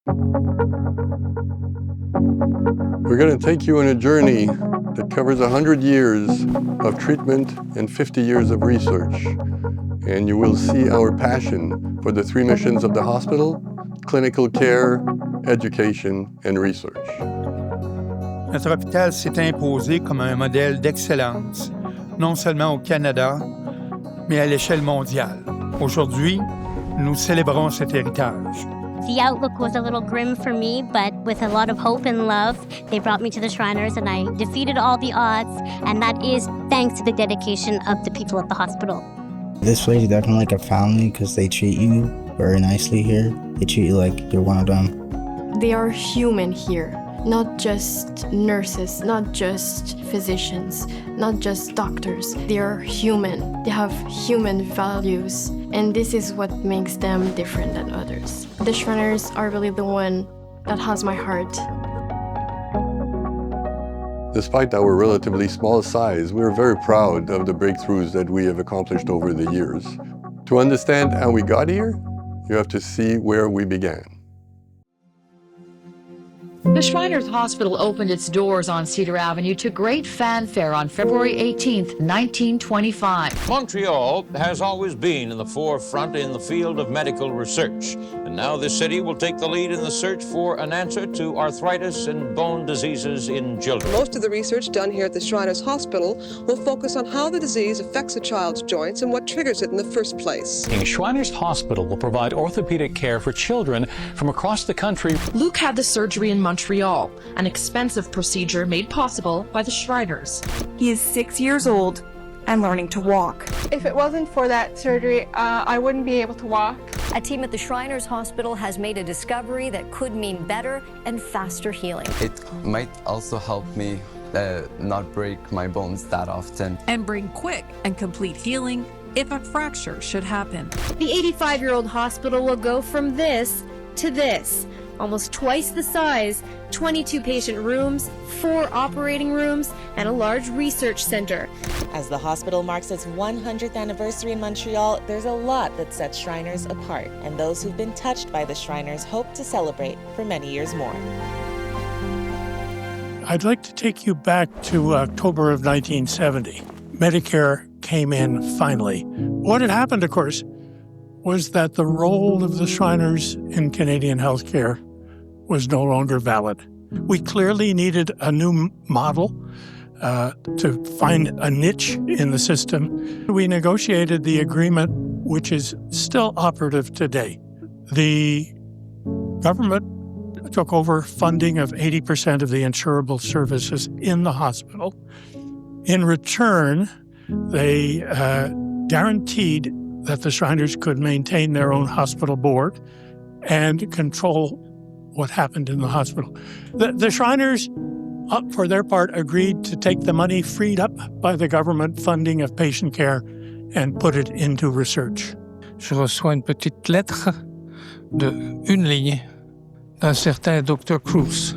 We're going to take you on a journey that covers 100 years of treatment and 50 years of research. And you will see our passion for the three missions of the hospital: clinical care, education, and research. Notre hôpital s'est imposé comme un modèle d'excellence, non seulement au Canada, mais à l'échelle mondiale. Aujourd'hui, nous célébrons cet héritage. The outlook was a little grim for me, but with a lot of hope and love, they brought me to the Shriners and I defeated all the odds, and that is thanks to the dedication of the people at the hospital. This place is definitely like a family because they treat you very nicely here. They treat you like you're one of them. They are human here, not just nurses, not just physicians, not just doctors. They are human. They have human values, and this is what makes them different than others. The Shriners are really the one that has my heart. Despite our relatively small size, we are very proud of the breakthroughs that we have accomplished over the years. To understand how we got here, you have to see where we began. The Shriners Hospital opened its doors on Cedar Avenue to great fanfare on February 18, 1925. Montreal has always been in the forefront in the field of medical research, and now this city will take the lead in the search for an answer to arthritis and bone diseases in children. Most of the research done here at the Shriners Hospital will focus on how the disease affects a child's joints and what triggers it in the first place. Shriners Hospital will provide orthopedic care for children from across the country. Luke had the surgery in Montreal, an expensive procedure made possible by the Shriners. He is 6 years old and learning to walk. If it wasn't for that surgery, I wouldn't be able to walk. A team at the Shriners Hospital has made a discovery that could mean better and faster healing. It might also help me not break my bones that often. And bring quick and complete healing if a fracture should happen. The 85-year-old hospital will go from this to this. Almost twice the size, 22 patient rooms, 4 operating rooms, and a large research center. As the hospital marks its 100th anniversary in Montreal, there's a lot that sets Shriners apart, and those who've been touched by the Shriners hope to celebrate for many years more. I'd like to take you back to October of 1970. Medicare came in finally. What had happened, of course, was that the role of the Shriners in Canadian healthcare was no longer valid. We clearly needed a new model to find a niche in the system. We negotiated the agreement, which is still operative today. The government took over funding of 80% of the insurable services in the hospital. In return, they guaranteed that the Shriners could maintain their own hospital board and control what happened in the hospital. The Shriners, for their part, agreed to take the money freed up by the government funding of patient care and put it into research. Je reçois une petite lettre de une ligne d'un certain Dr. Cruz.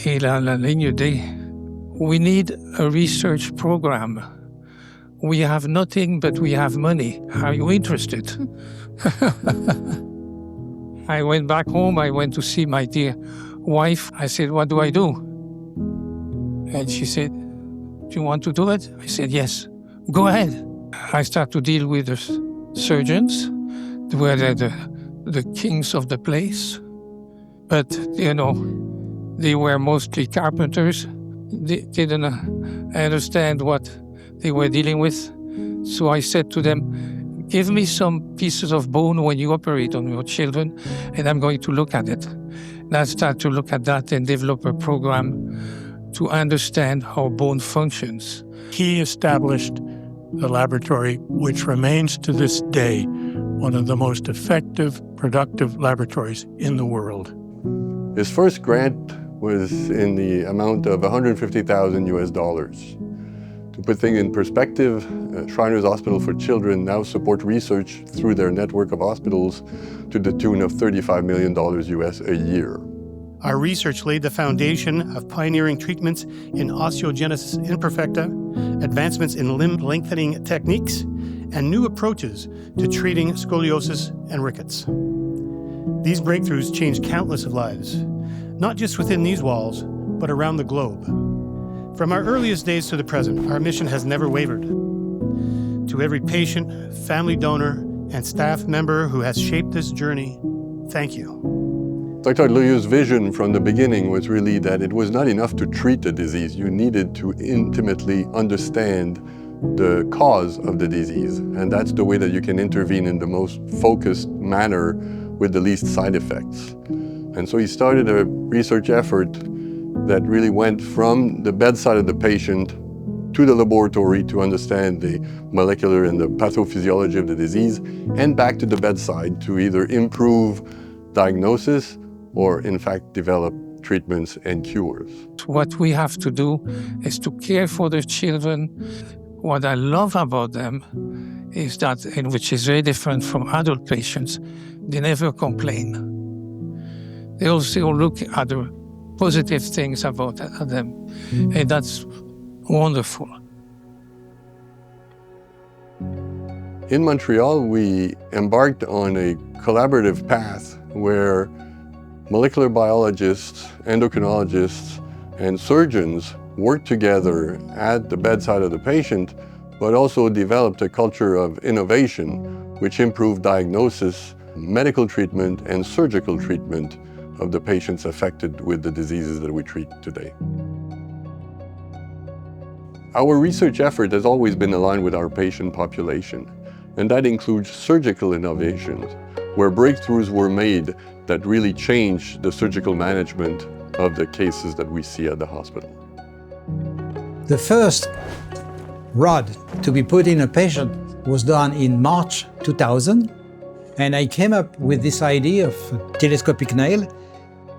Et la ligne dit, "We need a research program. We have nothing, but we have money. Are you interested?" I went back home. I went to see my dear wife. I said, "What do I do?" And she said, "Do you want to do it?" I said, "Yes, go ahead." I start to deal with the surgeons. They were the kings of the place. But, they were mostly carpenters. They didn't understand what they were dealing with. So I said to them, "Give me some pieces of bone when you operate on your children, and I'm going to look at it." And I start to look at that and develop a program to understand how bone functions. He established the laboratory, which remains to this day one of the most effective, productive laboratories in the world. His first grant was in the amount of $150,000. To put things in perspective, Shriners Hospital for Children now support research through their network of hospitals to the tune of $35 million US a year. Our research laid the foundation of pioneering treatments in osteogenesis imperfecta, advancements in limb lengthening techniques, and new approaches to treating scoliosis and rickets. These breakthroughs changed countless of lives, not just within these walls, but around the globe. From our earliest days to the present, our mission has never wavered. To every patient, family donor, and staff member who has shaped this journey, thank you. Dr. Loyau's vision from the beginning was really that it was not enough to treat the disease. You needed to intimately understand the cause of the disease. And that's the way that you can intervene in the most focused manner with the least side effects. And so he started a research effort that really went from the bedside of the patient to the laboratory to understand the molecular and the pathophysiology of the disease, and back to the bedside to either improve diagnosis or in fact develop treatments and cures. What we have to do is to care for the children. What I love about them is that, and which is very different from adult patients, they never complain. They also look at the positive things about them, and that's wonderful. In Montreal, we embarked on a collaborative path where molecular biologists, endocrinologists, and surgeons worked together at the bedside of the patient, but also developed a culture of innovation which improved diagnosis, medical treatment, and surgical treatment of the patients affected with the diseases that we treat today. Our research effort has always been aligned with our patient population, and that includes surgical innovations, where breakthroughs were made that really changed the surgical management of the cases that we see at the hospital. The first rod to be put in a patient was done in March 2000, and I came up with this idea of a telescopic nail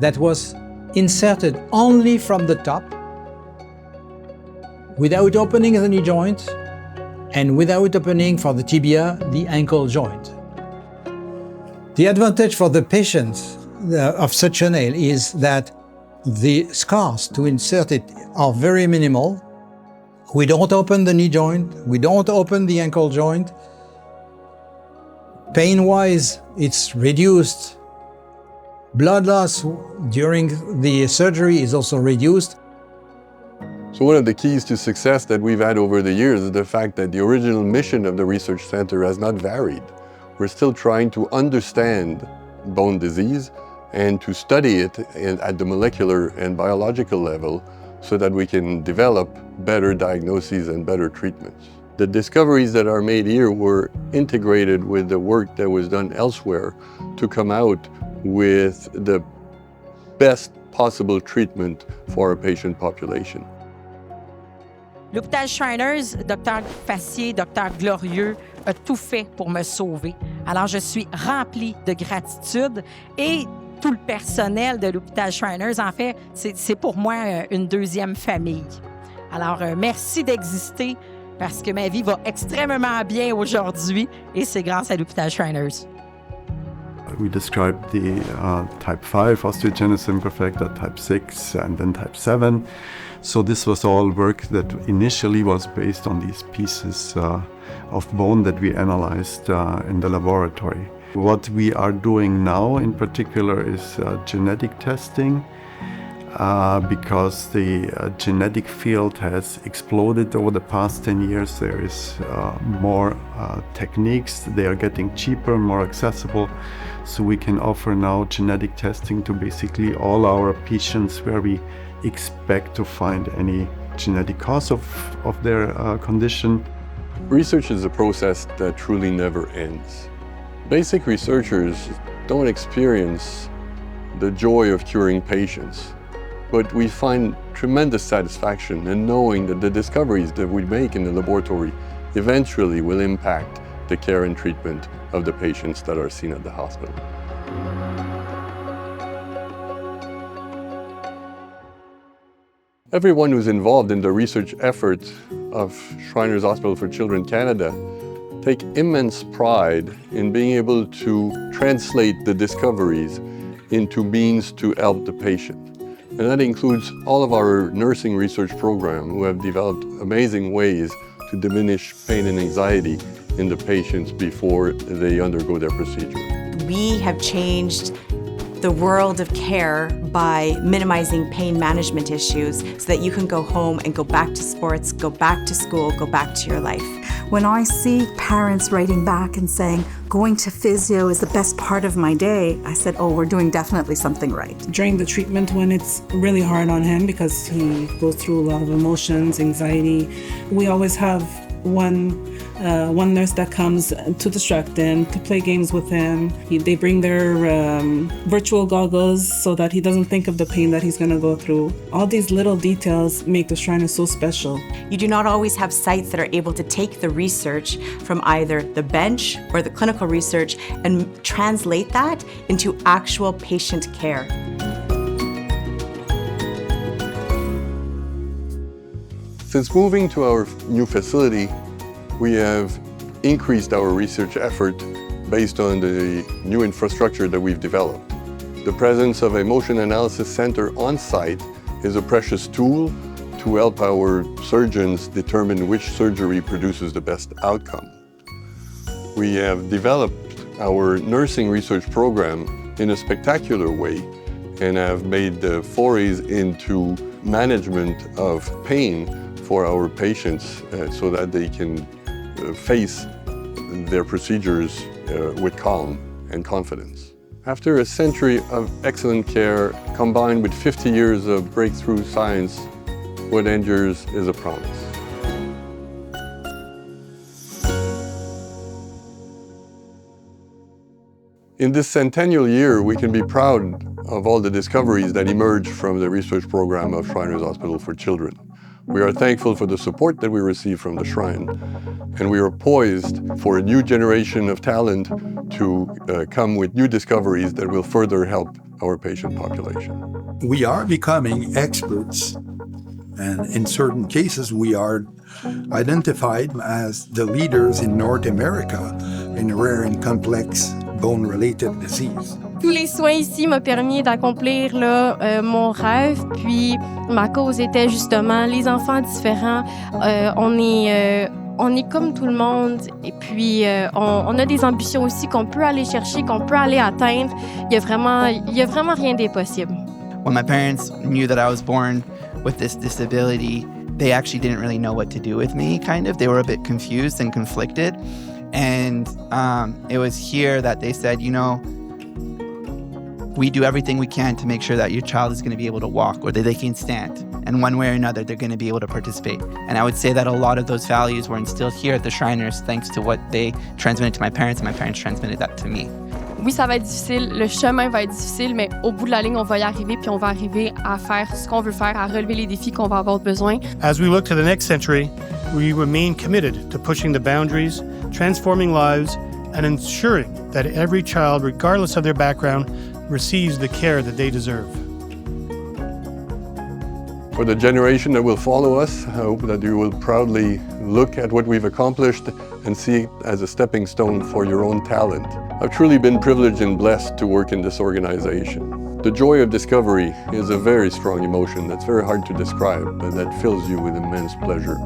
that was inserted only from the top, without opening the knee joint, and without opening for the tibia, the ankle joint. The advantage for the patients of such a nail is that the scars to insert it are very minimal. We don't open the knee joint, we don't open the ankle joint. Pain-wise, it's reduced. Blood loss during the surgery is also reduced. So one of the keys to success that we've had over the years is the fact that the original mission of the research center has not varied. We're still trying to understand bone disease and to study it at the molecular and biological level so that we can develop better diagnoses and better treatments. The discoveries that are made here were integrated with the work that was done elsewhere to come out with the best possible treatment for our patient population. L'hôpital Shriners, Dr Fassier, Dr Glorieux, a tout fait pour me sauver. Alors, je suis remplie de gratitude et tout le personnel de l'hôpital Shriners, en fait, c'est pour moi une deuxième famille. Alors, merci d'exister parce que ma vie va extrêmement bien aujourd'hui et c'est grâce à l'hôpital Shriners. We described the type 5 osteogenesis imperfecta, type 6, and then type 7. So this was all work that initially was based on these pieces of bone that we analyzed in the laboratory. What we are doing now in particular is genetic testing because the genetic field has exploded over the past 10 years. There is more techniques, they are getting cheaper, more accessible. So we can offer now genetic testing to basically all our patients where we expect to find any genetic cause of their condition. Research is a process that truly never ends. Basic researchers don't experience the joy of curing patients, but we find tremendous satisfaction in knowing that the discoveries that we make in the laboratory eventually will impact the care and treatment of the patients that are seen at the hospital. Everyone who's involved in the research effort of Shriners Hospital for Children Canada take immense pride in being able to translate the discoveries into means to help the patient. And that includes all of our nursing research program who have developed amazing ways to diminish pain and anxiety in the patients before they undergo their procedure. We have changed the world of care by minimizing pain management issues so that you can go home and go back to sports, go back to school, go back to your life. When I see parents writing back and saying, going to physio is the best part of my day, I said, oh, we're doing definitely something right. During the treatment when it's really hard on him because he goes through a lot of emotions, anxiety, we always have one nurse that comes to distract him, to play games with him. They bring their virtual goggles so that he doesn't think of the pain that he's going to go through. All these little details make the Shriners so special. You do not always have sites that are able to take the research from either the bench or the clinical research and translate that into actual patient care. Since moving to our new facility, we have increased our research effort based on the new infrastructure that we've developed. The presence of a motion analysis center on site is a precious tool to help our surgeons determine which surgery produces the best outcome. We have developed our nursing research program in a spectacular way and have made forays into management of pain for our patients so that they can face their procedures with calm and confidence. After a century of excellent care combined with 50 years of breakthrough science, what endures is a promise. In this centennial year, we can be proud of all the discoveries that emerged from the research program of Shriners Hospital for Children. We are thankful for the support that we receive from the Shrine, and we are poised for a new generation of talent to come with new discoveries that will further help our patient population. We are becoming experts, and in certain cases we are identified as the leaders in North America in rare and complex bone-related disease. Tous les soins ici m'ont permis d'accomplir mon rêve, puis ma cause était justement les enfants différents. On est comme tout le monde et puis on a des ambitions aussi qu'on peut aller chercher, qu'on peut aller atteindre. Il y a vraiment rien d'impossible. When my parents knew that I was born with this disability, they actually didn't really know what to do with me, kind of. They were a bit confused and conflicted. And it was here that they said, you know, we do everything we can to make sure that your child is going to be able to walk or that they can stand. And one way or another, they're going to be able to participate. And I would say that a lot of those values were instilled here at the Shriners thanks to what they transmitted to my parents, and my parents transmitted that to me. Oui, ça va être difficile, le chemin va être difficile, mais au bout de la ligne, on va y arriver, puis on va arriver à faire ce qu'on veut faire, à relever les défis qu'on va avoir besoin. As we look to the next century, we remain committed to pushing the boundaries, transforming lives, and ensuring that every child, regardless of their background, receives the care that they deserve. For the generation that will follow us, I hope that you will proudly look at what we've accomplished and see it as a stepping stone for your own talent. I've truly been privileged and blessed to work in this organization. The joy of discovery is a very strong emotion that's very hard to describe, but that fills you with immense pleasure.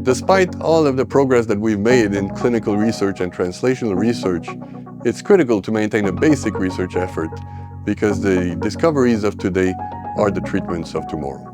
Despite all of the progress that we've made in clinical research and translational research, it's critical to maintain a basic research effort because the discoveries of today are the treatments of tomorrow.